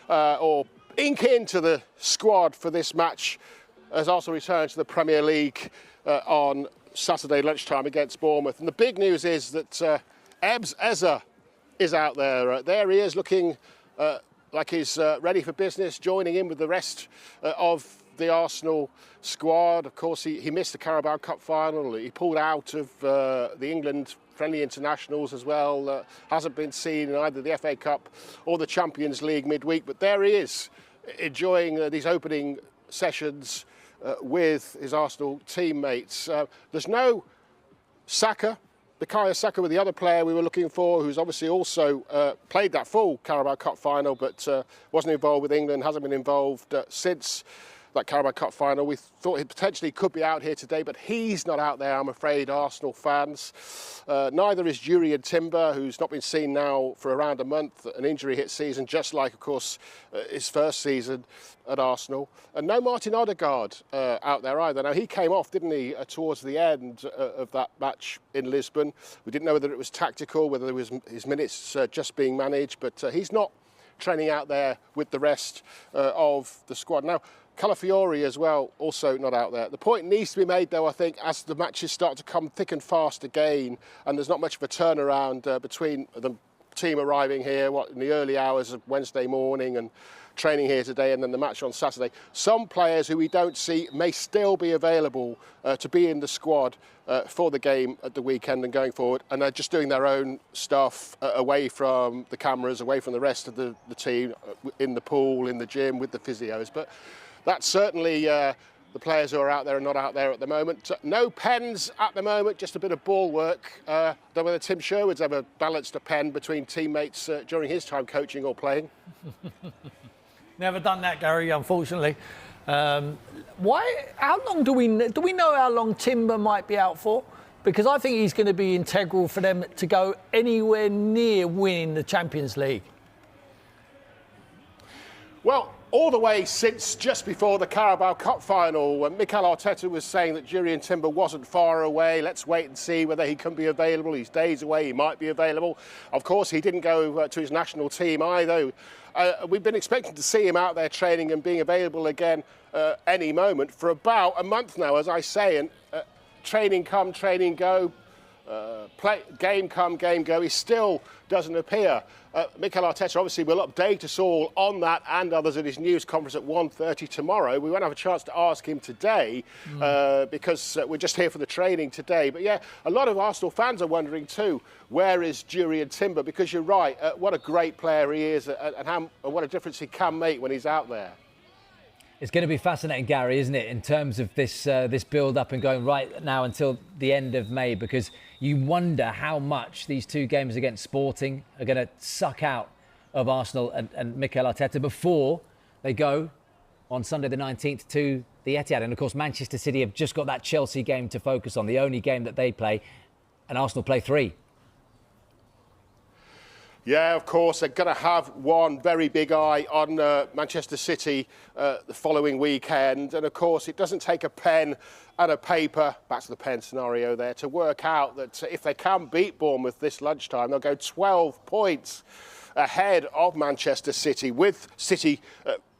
or ink into the squad for this match as Arsenal return to the Premier League on Saturday lunchtime against Bournemouth. And the big news is that Ebbs Eza is out there. There he is, looking like he's ready for business, joining in with the rest of the Arsenal squad. Of course, he missed the Carabao Cup final. He pulled out of the England friendly internationals as well. Hasn't been seen in either the FA Cup or the Champions League midweek. But there he is, enjoying these opening sessions with his Arsenal teammates. There's no Saka. Bukayo Saka with the other player we were looking for, who's obviously also played that full Carabao Cup final, but wasn't involved with England, hasn't been involved since that Carabao Cup final. We thought he potentially could be out here today, but he's not out there, I'm afraid, Arsenal fans. Neither is Jurrien Timber, who's not been seen now for around a month, an injury-hit season, just like, of course, his first season at Arsenal. And no Martin Odegaard out there either. Now, he came off, didn't he, towards the end of that match in Lisbon. We didn't know whether it was tactical, whether it was his minutes just being managed, but he's not training out there with the rest of the squad. Now, Calafiori as well, also not out there. The point needs to be made, though, I think, as the matches start to come thick and fast again, and there's not much of a turnaround between the team arriving here, in the early hours of Wednesday morning and training here today, and then the match on Saturday. Some players who we don't see may still be available to be in the squad for the game at the weekend and going forward, and they're just doing their own stuff away from the cameras, away from the rest of the team, in the pool, in the gym, with the physios. But that's certainly the players who are out there and not out there at the moment. No pens at the moment, just a bit of ball work. Don't know whether Tim Sherwood's ever balanced a pen between teammates during his time coaching or playing. Never done that, Gary, unfortunately. How long do we know how long Timber might be out for? Because I think he's going to be integral for them to go anywhere near winning the Champions League. Well, all the way since just before the Carabao Cup final, when Mikel Arteta was saying that Jurrien Timber wasn't far away. Let's wait and see whether he can be available. He's days away, he might be available. Of course, he didn't go to his national team either. We've been expecting to see him out there training and being available again any moment for about a month now, as I say. And training come, training go, game come, game go. He still doesn't appear. Mikel Arteta obviously will update us all on that and others at his news conference at 1:30 tomorrow. We won't have a chance to ask him today because we're just here for the training today. But yeah, a lot of Arsenal fans are wondering too, where is Jurrien Timber? Because you're right, what a great player he is and what a difference he can make when he's out there. It's going to be fascinating, Gary, isn't it, in terms of this build-up and going right now until the end of May, because you wonder how much these two games against Sporting are going to suck out of Arsenal and Mikel Arteta before they go on Sunday the 19th to the Etihad. And, of course, Manchester City have just got that Chelsea game to focus on, the only game that they play, and Arsenal play 3. Yeah, of course, they're going to have one very big eye on Manchester City the following weekend. And, of course, it doesn't take a pen and a paper, back to the pen scenario there, to work out that if they can beat Bournemouth this lunchtime, they'll go 12 points ahead of Manchester City, with City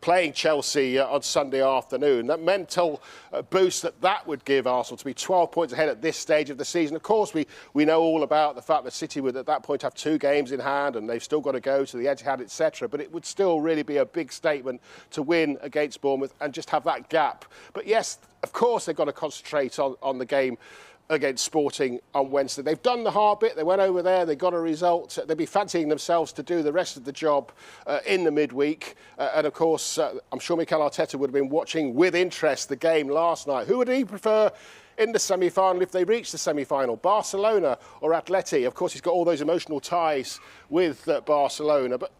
playing Chelsea on Sunday afternoon. That mental boost that would give Arsenal to be 12 points ahead at this stage of the season. Of course, we know all about the fact that City would at that point have 2 games in hand and they've still got to go to the Etihad, etc. But it would still really be a big statement to win against Bournemouth and just have that gap. But yes, of course, they've got to concentrate on the game against Sporting on Wednesday. They've done the hard bit. They went over there. They got a result. They'll be fancying themselves to do the rest of the job in the midweek. And, of course, I'm sure Mikel Arteta would have been watching with interest the game last night. Who would he prefer in the semi-final if they reach the semi-final? Barcelona or Atleti? Of course, he's got all those emotional ties with Barcelona. But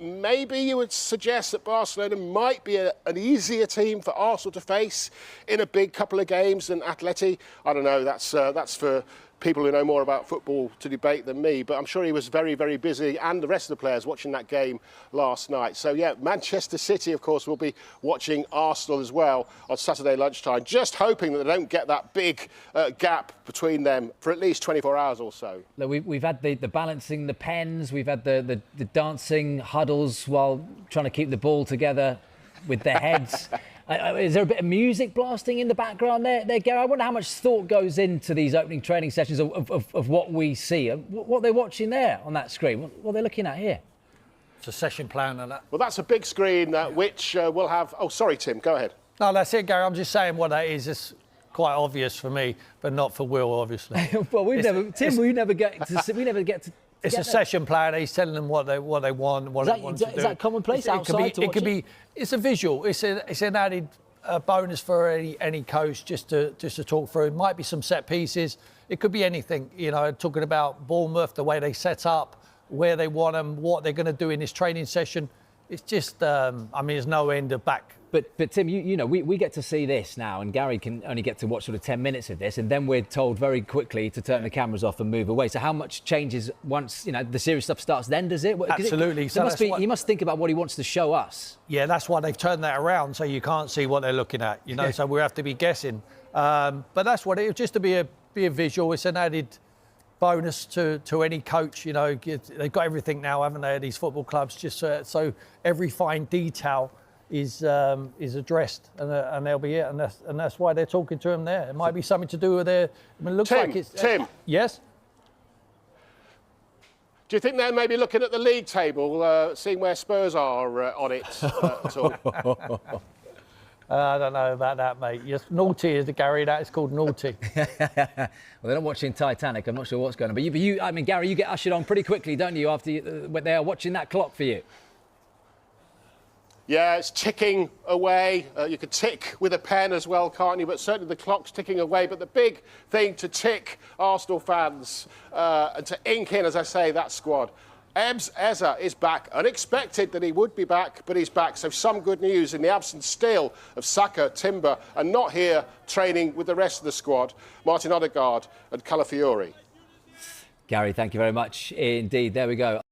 maybe you would suggest that Barcelona might be an easier team for Arsenal to face in a big couple of games than Atleti. I don't know. That's for people who know more about football to debate than me, but I'm sure he was very, very busy, and the rest of the players watching that game last night. So yeah, Manchester City, of course, will be watching Arsenal as well on Saturday lunchtime, just hoping that they don't get that big gap between them for at least 24 hours or so. Look, we've had the balancing the pens, we've had the dancing huddles while trying to keep the ball together with their heads. Is there a bit of music blasting in the background there, Gary? I wonder how much thought goes into these opening training sessions of what we see. What they're watching there on that screen, what they're looking at here. It's a session plan and that. Well, that's a big screen which will have... Oh, sorry, Tim, go ahead. No, that's it, Gary. I'm just saying what that is. It's quite obvious for me, but not for Will, obviously. Well, we never get to. It's a session plan. He's telling them what they want, what they want to do. Is that commonplace outside? It could be. It's a visual. It's an added bonus for any coach just to talk through. It might be some set pieces. It could be anything. You know, talking about Bournemouth, the way they set up, where they want them, what they're going to do in this training session. It's just, I mean, there's no end of back. But Tim, you know, we get to see this now, and Gary can only get to watch sort of 10 minutes of this, and then we're told very quickly to turn the cameras off and move away. So how much changes once, you know, the serious stuff starts then, does it? Absolutely. He must think about what he wants to show us. Yeah, that's why they've turned that around, so you can't see what they're looking at, you know, so we have to be guessing. But that's what it is, just to be a visual. It's an added bonus to any coach, you know. They've got everything now, haven't they, at these football clubs, just so every fine detail is addressed, and they'll be it, and that's why they're talking to him there. It might be something to do with their. I mean, it looks like it's Tim. Yes. Do you think they're maybe looking at the league table, seeing where Spurs are on it at all? I don't know about that, mate. Yes, naughty is the Gary. That is called naughty. Well, they're not watching Titanic. I'm not sure what's going on. But you, I mean, Gary, you get ushered on pretty quickly, don't you? After when they are watching that clock for you. Yeah, it's ticking away. You can tick with a pen as well, can't you? But certainly the clock's ticking away. But the big thing to tick, Arsenal fans, and to ink in, as I say, that squad. Eza is back. Unexpected that he would be back, but he's back. So some good news in the absence still of Saka, Timber, and not here training with the rest of the squad, Martin Odegaard and Calafiori. Gary, thank you very much indeed. There we go.